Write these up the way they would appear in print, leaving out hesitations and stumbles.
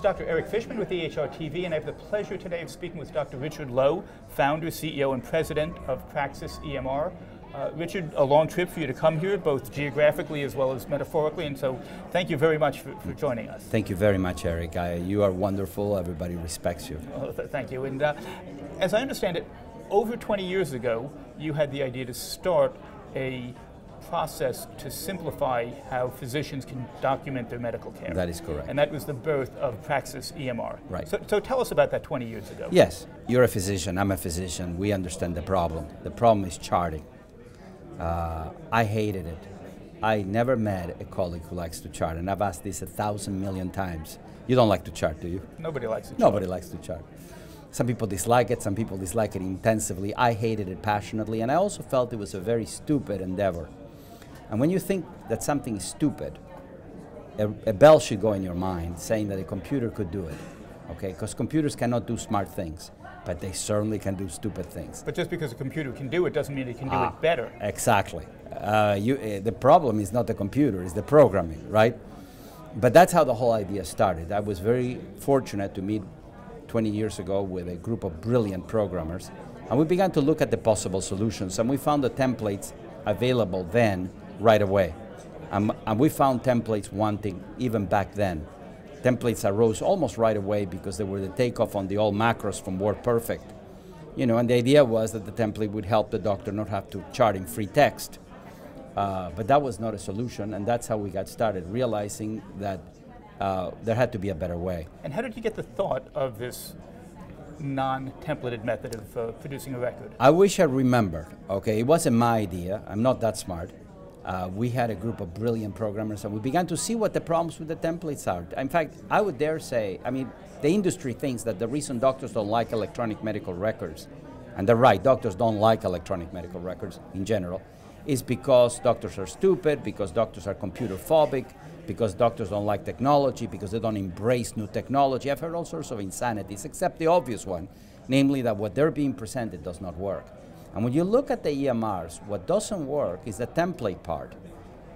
Dr. Eric Fishman with EHR TV, and I have the pleasure today of speaking with Dr. Richard Lowe, founder, CEO, and president of Praxis EMR. Richard, a long trip for you to come here, both geographically as well as metaphorically, and so thank you very much for joining us. Thank you very much, Eric. You are wonderful. Everybody respects you. Thank you. And as I understand it, over 20 years ago, you had the idea to start a process to simplify how physicians can document their medical care. That is correct. And that was the birth of Praxis EMR. Right. So tell us about that 20 years ago. Yes, you're a physician, I'm a physician. We understand the problem. The problem is charting. I hated it. I never met a colleague who likes to chart, and I've asked this 1,000 million times. You don't like to chart, do you? Nobody likes to chart. Nobody likes to chart. Some people dislike it, some people dislike it intensively. I hated it passionately, and I also felt it was a very stupid endeavor. And when you think that something is stupid, a bell should go in your mind saying that a computer could do it, okay? Because computers cannot do smart things, but they certainly can do stupid things. But just because a computer can do it doesn't mean it can do it better. Exactly. The problem is not the computer, it's the programming, right? But that's how the whole idea started. I was very fortunate to meet 20 years ago with a group of brilliant programmers, and we began to look at the possible solutions, and we found the templates available then right away. And we found templates wanting even back then. Templates arose almost right away because they were the takeoff on the old macros from WordPerfect. You know, and the idea was that the template would help the doctor not have to chart in free text. But that was not a solution, and that's how we got started, realizing that there had to be a better way. And how did you get the thought of this non-templated method of producing a record? I wish I remembered. Okay, it wasn't my idea. I'm not that smart. We had a group of brilliant programmers, and we began to see what the problems with the templates are. In fact, I would dare say, I mean, the industry thinks that the reason doctors don't like electronic medical records, and they're right, doctors don't like electronic medical records in general, is because doctors are stupid, because doctors are computer phobic, because doctors don't like technology, because they don't embrace new technology. I've heard all sorts of insanities, except the obvious one, namely that what they're being presented does not work. And when you look at the EMRs, what doesn't work is the template part.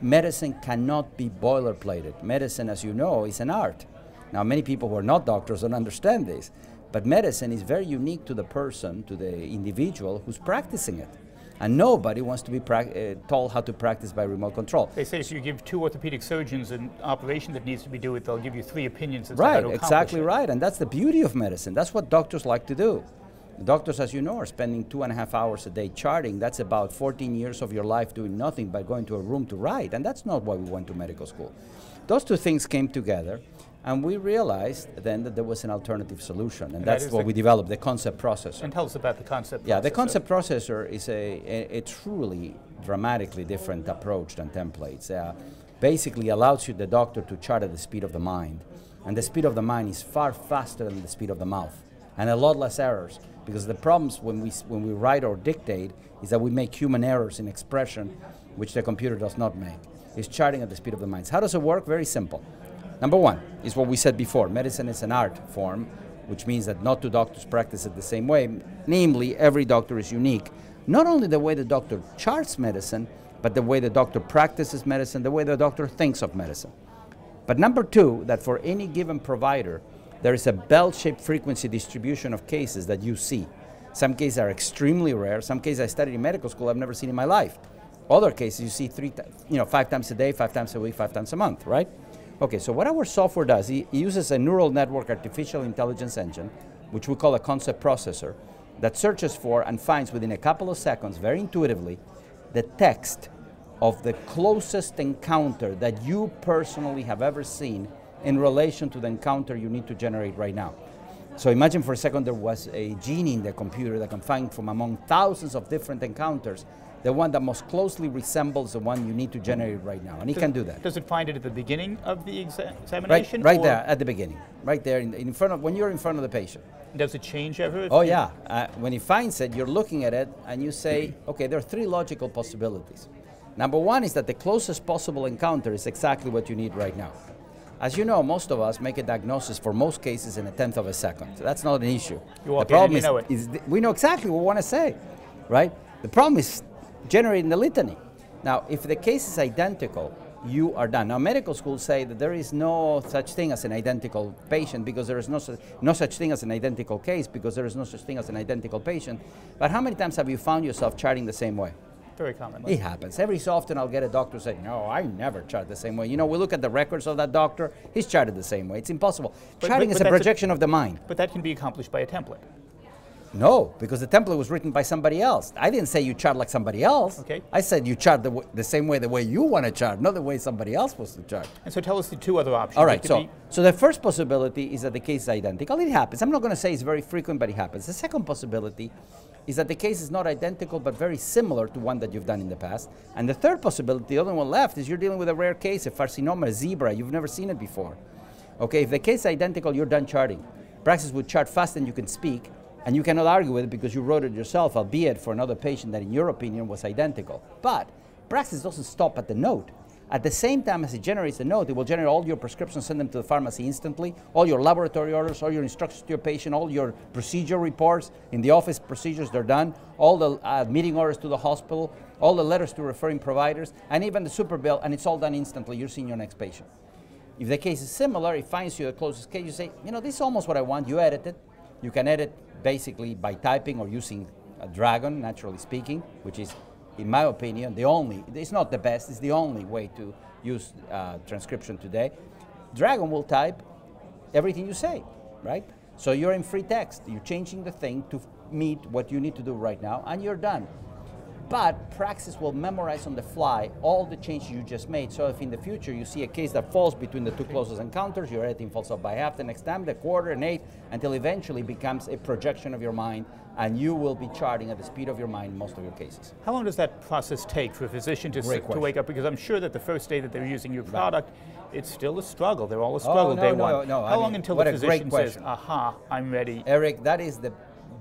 Medicine cannot be boilerplated. Medicine, as you know, is an art. Now, many people who are not doctors don't understand this, but medicine is very unique to the person, to the individual who's practicing it. And nobody wants to be told how to practice by remote control. They say if you give 2 orthopedic surgeons an operation that needs to be done, they'll give you 3 opinions as to how to accomplish it. Right, exactly right, and that's the beauty of medicine. That's what doctors like to do. Doctors, as you know, are spending 2.5 hours a day charting. That's about 14 years of your life doing nothing but going to a room to write, and that's not why we went to medical school. Those two things came together, and we realized then that there was an alternative solution, and that's what we developed, the concept processor. And tell us about the concept processor. Yeah, the concept processor is a truly dramatically different approach than templates. Basically allows you, the doctor, to chart at the speed of the mind, and the speed of the mind is far faster than the speed of the mouth, and a lot less errors. Because the problems when we write or dictate is that we make human errors in expression, which the computer does not make. It's charting at the speed of the mind. How does it work? Very simple. Number one is what we said before. Medicine is an art form, which means that not two doctors practice it the same way. Namely, every doctor is unique. Not only the way the doctor charts medicine, but the way the doctor practices medicine, the way the doctor thinks of medicine. But number two, that for any given provider, there is a bell-shaped frequency distribution of cases that you see. Some cases are extremely rare. Some cases I studied in medical school I've never seen in my life. Other cases you see 5 times a day, 5 times a week, 5 times a month, right? Okay, so what our software does, it uses a neural network artificial intelligence engine, which we call a concept processor, that searches for and finds within a couple of seconds, very intuitively, the text of the closest encounter that you personally have ever seen in relation to the encounter you need to generate right now. So imagine for a second there was a genie in the computer that can find from among thousands of different encounters the one that most closely resembles the one you need to generate right now, and he can do that. Does it find it at the beginning of the examination? Right there, at the beginning. Right there, in front of, when you're in front of the patient. Does it change ever? Oh yeah, when he finds it, you're looking at it and you say, okay, there are 3 logical possibilities. Number one is that the closest possible encounter is exactly what you need right now. As you know, most of us make a diagnosis for most cases in 1/10 of a second. So that's not an issue. You walk in and you know it. We know exactly what we want to say, right? The problem is generating the litany. Now, if the case is identical, you are done. Now, medical schools say that there is no such thing as an identical patient because there is no such thing as an identical case because there is no such thing as an identical patient. But how many times have you found yourself charting the same way? Very commonly. It happens. Every so often I'll get a doctor saying, no, I never chart the same way. You know, we look at the records of that doctor, he's charted the same way. It's impossible. Charting is a projection of the mind. But that can be accomplished by a template. No, because the template was written by somebody else. I didn't say you chart like somebody else. Okay. I said you chart the same way, the way you want to chart, not the way somebody else wants to chart. And so tell us the two other options. All right, so the first possibility is that the case is identical. It happens. I'm not going to say it's very frequent, but it happens. The second possibility is that the case is not identical, but very similar to one that you've done in the past. And the third possibility, the other one left, is you're dealing with a rare case, a carcinoma, a zebra. You've never seen it before. Okay, if the case is identical, you're done charting. Praxis would chart fast and you can speak, and you cannot argue with it because you wrote it yourself, albeit for another patient that in your opinion was identical. But Praxis doesn't stop at the note. At the same time as it generates the note, it will generate all your prescriptions, send them to the pharmacy instantly, all your laboratory orders, all your instructions to your patient, all your procedure reports, in the office procedures, they're done, all the meeting orders to the hospital, all the letters to referring providers, and even the super bill, and it's all done instantly. You're seeing your next patient. If the case is similar, it finds you the closest case, you say, you know, this is almost what I want, you edit it. You can edit basically by typing or using a Dragon, naturally speaking, which is, in my opinion, the only, it's not the best, it's the only way to use transcription today. Dragon will type everything you say, right? So you're in free text, you're changing the thing to meet what you need to do right now, and you're done. But Praxis will memorize on the fly all the changes you just made. So if in the future you see a case that falls between the two closest encounters, your editing falls off by half the next time, the quarter, an eighth, until eventually becomes a projection of your mind, and you will be charting at the speed of your mind in most of your cases. How long does that process take for a physician to wake up? Because I'm sure that the first day that they're using your product, it's still a struggle. They're all a struggle day one. How long until the physician says, aha, I'm ready? Eric, that is the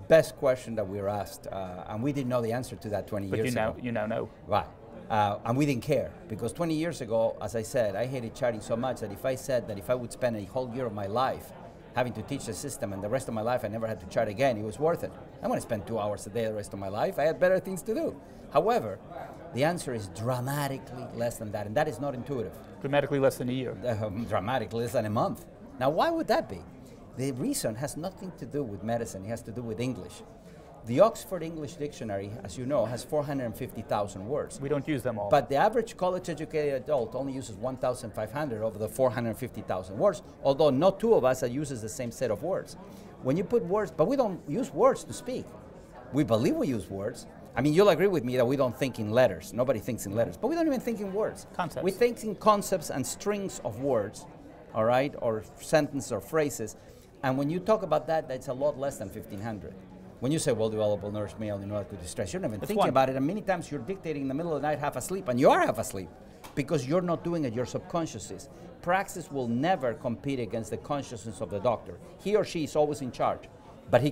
best question that we were asked, and we didn't know the answer to that 20 years ago. But you now know. Right. And we didn't care, because 20 years ago, as I said, I hated charting so much that if I said that if I would spend a whole year of my life having to teach the system and the rest of my life I never had to chart again, it was worth it. I want to spend 2 hours a day the rest of my life. I had better things to do. However, the answer is dramatically less than that, and that is not intuitive. Dramatically less than a year. Dramatically less than a month. Now, why would that be? The reason has nothing to do with medicine, it has to do with English. The Oxford English Dictionary, as you know, has 450,000 words. We don't use them all. But the average college-educated adult only uses 1,500 of the 450,000 words, although not two of us uses the same set of words. When you put words, but we don't use words to speak. We believe we use words. I mean, you'll agree with me that we don't think in letters. Nobody thinks in letters, but we don't even think in words. Concepts. We think in concepts and strings of words, all right, or sentences or phrases. And when you talk about that, that's a lot less than 1,500. When you say well-developed nurse may only know how to distress, you're not even thinking about it, and many times you're dictating in the middle of the night half asleep, and you are half asleep, because you're not doing it, your subconscious is. Praxis will never compete against the consciousness of the doctor. He or she is always in charge, but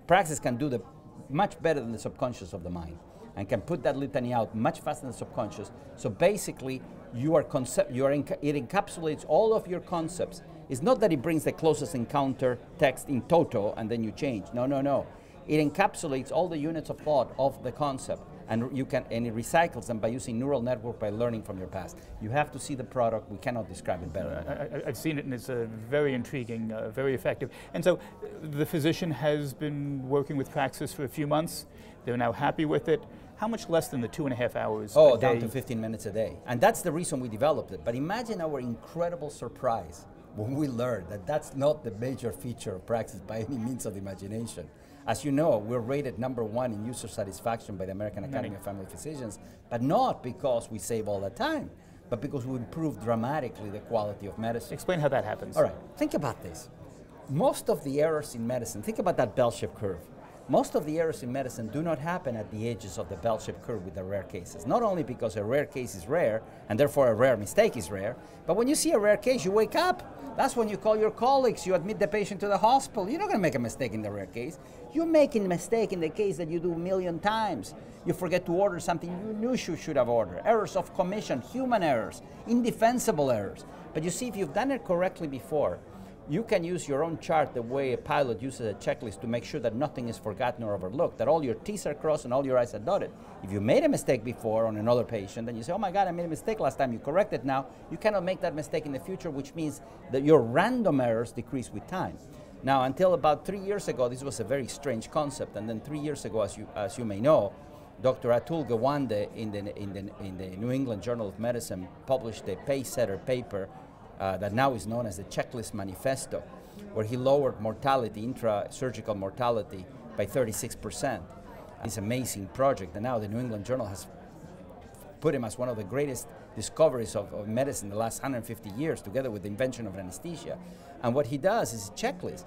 Praxis can do much better than the subconscious of the mind, and can put that litany out much faster than the subconscious. So basically, it encapsulates all of your concepts. It's not that it brings the closest encounter text in toto and then you change. No, no, no. It encapsulates all the units of thought of the concept, and it recycles them by using neural network, by learning from your past. You have to see the product. We cannot describe it better. I've seen it, and it's very intriguing, very effective. And so the physician has been working with Praxis for a few months. They're now happy with it. How much less than the 2.5 hours a day? Oh, down to 15 minutes a day. And that's the reason we developed it. But imagine our incredible surprise when we learned that that's not the major feature of Praxis by any means of the imagination. As you know, we're rated #1 in user satisfaction by the American Academy of Family Physicians, but not because we save all the time, but because we improve dramatically the quality of medicine. Explain how that happens. All right, think about this. Most of the errors in medicine, think about that bell-shaped curve. Most of the errors in medicine do not happen at the edges of the bell-shaped curve with the rare cases. Not only because a rare case is rare, and therefore a rare mistake is rare, but when you see a rare case, you wake up. That's when you call your colleagues, you admit the patient to the hospital. You're not going to make a mistake in the rare case. You're making a mistake in the case that you do a million times. You forget to order something you knew you should have ordered. Errors of commission, human errors, indefensible errors. But you see, if you've done it correctly before, You can use your own chart the way a pilot uses a checklist to make sure that nothing is forgotten or overlooked, that all your T's are crossed and all your I's are dotted. If you made a mistake before on another patient, then you say, oh my God, I made a mistake last time, you correct it now, you cannot make that mistake in the future, which means that your random errors decrease with time. Now, until about 3 years ago, this was a very strange concept, and then 3 years ago, as you may know, Dr. Atul Gawande in the New England Journal of Medicine published a pace-setter paper that now is known as the Checklist Manifesto, where he lowered mortality, intra-surgical mortality, by 36%. It's an amazing project, and now the New England Journal has put him as one of the greatest discoveries of medicine in the last 150 years, together with the invention of anesthesia. And what he does is a checklist.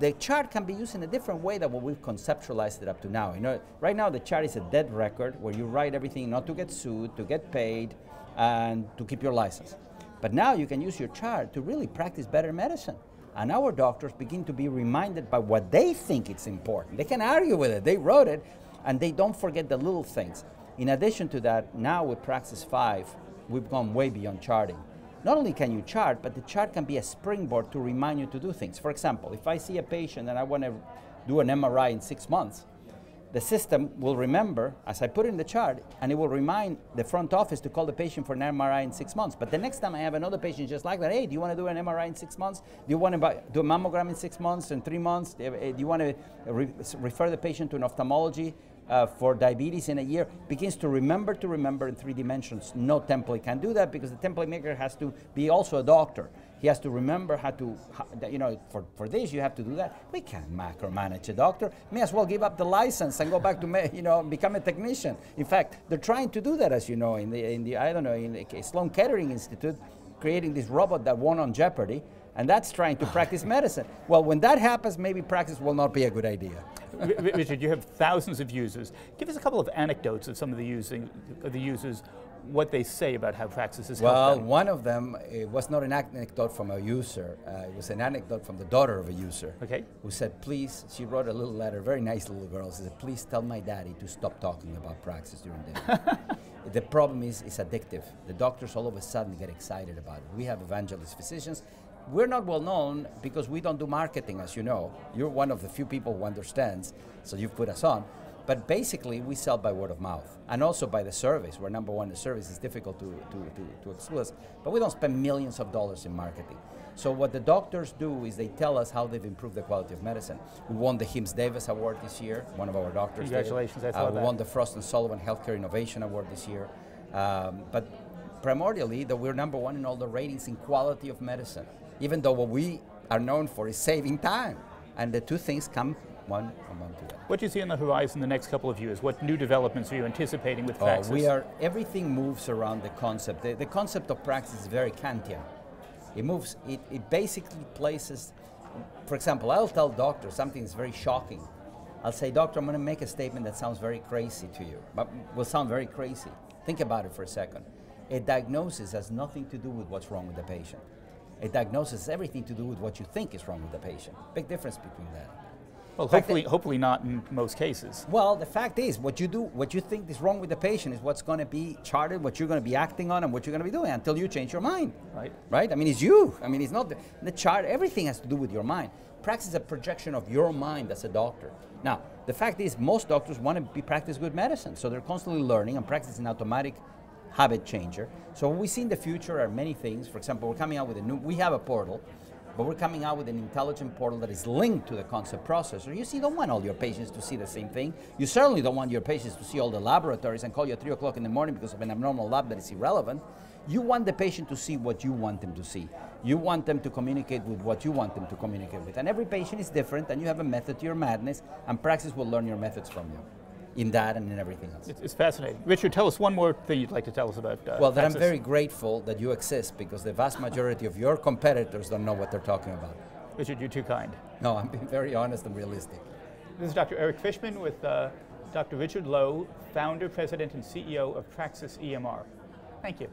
The chart can be used in a different way than what we've conceptualized it up to now. You know, right now the chart is a dead record where you write everything not to get sued, to get paid, and to keep your license. But now you can use your chart to really practice better medicine. And our doctors begin to be reminded by what they think it's important. They can argue with it, they wrote it, and they don't forget the little things. In addition to that, now with Praxis 5, we've gone way beyond charting. Not only can you chart, but the chart can be a springboard to remind you to do things. For example, if I see a patient and I want to do an MRI in 6 months, the system will remember, as I put it in the chart, and it will remind the front office to call the patient for an MRI in 6 months. But the next time I have another patient just like that, hey, do you want to do an MRI in 6 months? Do you want to do a mammogram in 6 months and 3 months? Do you want to refer the patient to an ophthalmology for diabetes in a year? Begins to remember in 3 dimensions. No template can do that because the template maker has to be also a doctor. He has to remember how to, you know, for this you have to do that. We can't macromanage a doctor. May as well give up the license and go back to, you know, become a technician. In fact, they're trying to do that, as you know, in the Sloan Kettering Institute, creating this robot that won on Jeopardy, and that's trying to practice medicine. Well, when that happens, maybe practice will not be a good idea. Richard, you have thousands of users. Give us a couple of anecdotes of some of the users, what they say about how Praxis has helped them. Well, one of them, it was not an anecdote from a user, it was an anecdote from the daughter of a user, okay, who said, please, she wrote a little letter, very nice little girl, she said, please tell my daddy to stop talking about Praxis during dinner. The problem is it's addictive. The doctors all of a sudden get excited about it. We have evangelist physicians. We're not well known because we don't do marketing, as you know. You're one of the few people who understands, so you've put us on. But basically, we sell by word of mouth, and also by the service. We're number one in the service. It's difficult to exclude us, but we don't spend millions of dollars in marketing. So what the doctors do is they tell us how they've improved the quality of medicine. We won the HIMSS Davis Award this year, one of our doctors. Congratulations, I saw that. We won the Frost & Sullivan Healthcare Innovation Award this year. But primordially, that we're number one in all the ratings in quality of medicine, even though what we are known for is saving time. And the two things come one together. What do you see on the horizon the next couple of years? What new developments are you anticipating with Praxis? Everything moves around the concept. The concept of Praxis is very Kantian. It moves, it basically places, for example, I'll tell doctors something that's very shocking. I'll say, doctor, I'm going to make a statement that sounds very crazy to you, but will sound very crazy. Think about it for a second. A diagnosis has nothing to do with what's wrong with the patient. A diagnosis has everything to do with what you think is wrong with the patient. Big difference between that. Well, hopefully not in most cases. Well, the fact is, what you think is wrong with the patient is what's going to be charted, what you're going to be acting on, and what you're going to be doing until you change your mind. Right. Right? I mean, it's you. I mean, it's not the chart. Everything has to do with your mind. Praxis is a projection of your mind as a doctor. Now, the fact is, most doctors want to practice good medicine, so they're constantly learning, and Praxis is an automatic habit changer. So what we see in the future are many things. For example, we're coming out with we have a portal, but we're coming out with an intelligent portal that is linked to the concept processor. You don't want all your patients to see the same thing. You certainly don't want your patients to see all the laboratories and call you at 3 o'clock in the morning because of an abnormal lab that is irrelevant. You want the patient to see what you want them to see. You want them to communicate with what you want them to communicate with. And every patient is different, and you have a method to your madness, and Praxis will learn your methods from you in that and in everything else. It's fascinating. Richard, tell us one more thing you'd like to tell us about Well, that Praxis. I'm very grateful that you exist, because the vast majority of your competitors don't know what they're talking about. Richard, you're too kind. No, I'm being very honest and realistic. This is Dr. Eric Fishman with Dr. Richard Lowe, founder, president, and CEO of Praxis EMR. Thank you.